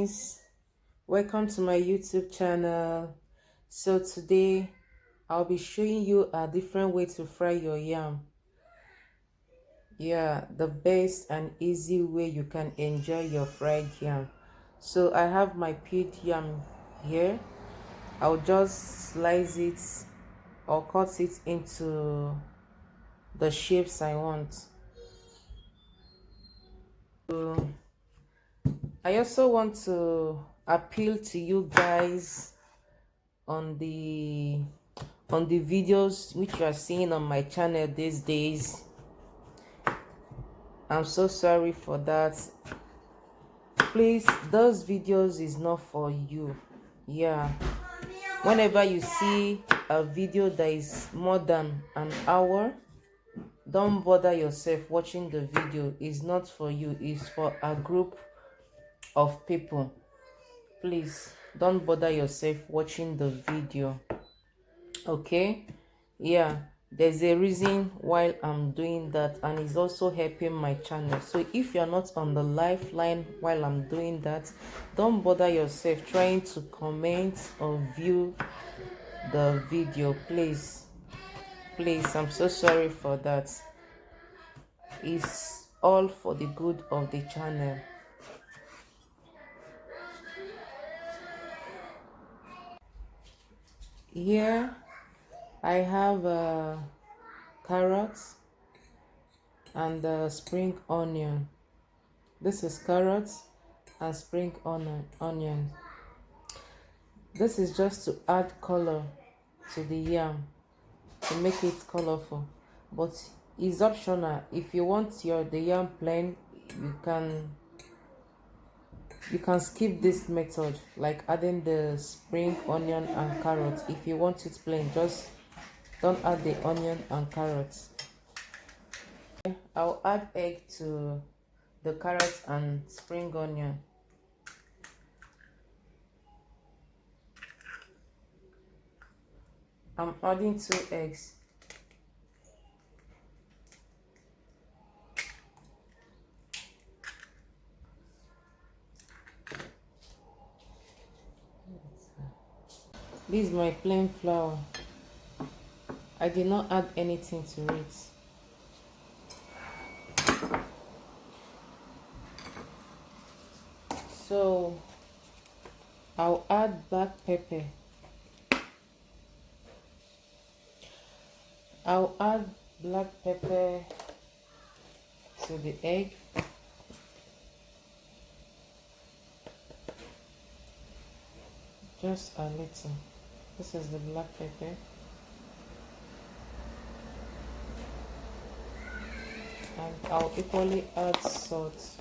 guys, welcome to my YouTube channel. So today I'll be showing you a different way to fry your yam. Yeah, the best and easy way you can enjoy your fried yam. So I have my peeled yam here. I'll just slice it or cut it into the shapes I want. So I also want to appeal to you guys on the videos which you are seeing on my channel these days. I'm so sorry for that. Please, those videos is not for you. Yeah, whenever you see a video that is more than an hour, don't bother yourself watching the video. It's not for you, it's for a group of people. Please don't bother yourself watching the video, okay? Yeah, there's a reason why I'm doing that, and it's also helping my channel. So if you're not on the lifeline while I'm doing that, don't bother yourself trying to comment or view the video. Please, I'm so sorry for that. It's all for the good of the channel. Here I have carrots and spring onion. This is carrots and spring onion. This is just to add color to the yam, to make it colorful, but it's optional. If you want the yam plain, you can skip this method, like adding the spring onion and carrots. If you want it plain, just don't add the onion and carrots. I'll add egg to the carrots and spring onion. I'm adding 2 eggs. This is my plain flour. I did not add anything to it. So I'll add black pepper. I'll add black pepper to the egg. Just a little. This is the black pepper. And I'll equally add salt.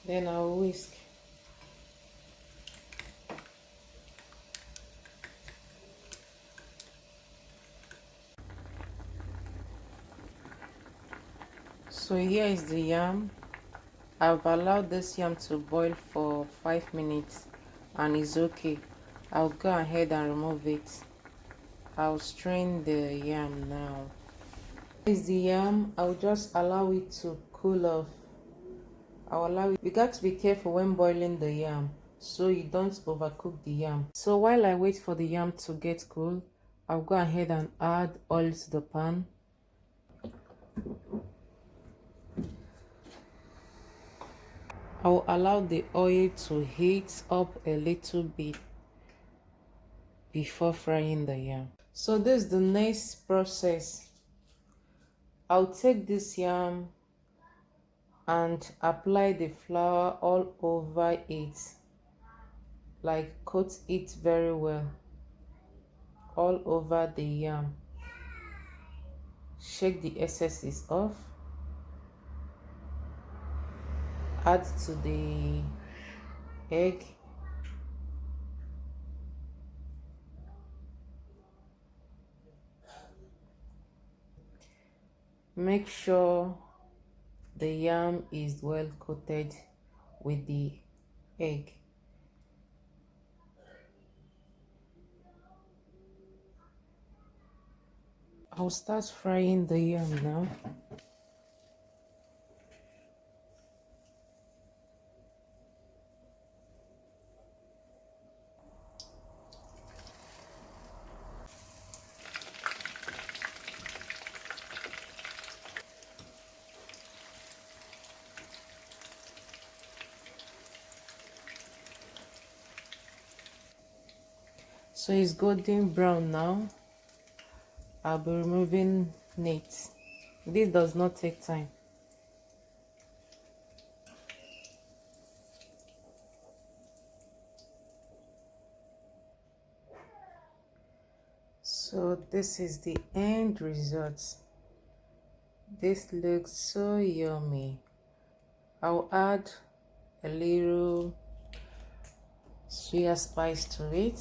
Then I'll whisk. So here is the yam. I've allowed this yam to boil for 5 minutes and it's okay. I'll go ahead and remove it. I'll strain the yam now. This is the yam. I'll just allow it to cool off. I'll allow it. You got to be careful when boiling the yam so you don't overcook the yam. So while I wait for the yam to get cool, I'll go ahead and add oil to the pan. I'll allow the oil to heat up a little bit before frying the yam. So this is the next process. I'll take this yam and apply the flour all over it, like coat it very well all over the yam. Shake the excesses off. Add to the egg. Make sure the yam is well coated with the egg. I'll start frying the yam now. So it's golden brown now. I'll be removing it. This does not take time. So this is the end result. This looks so yummy. I'll add a little soya spice to it.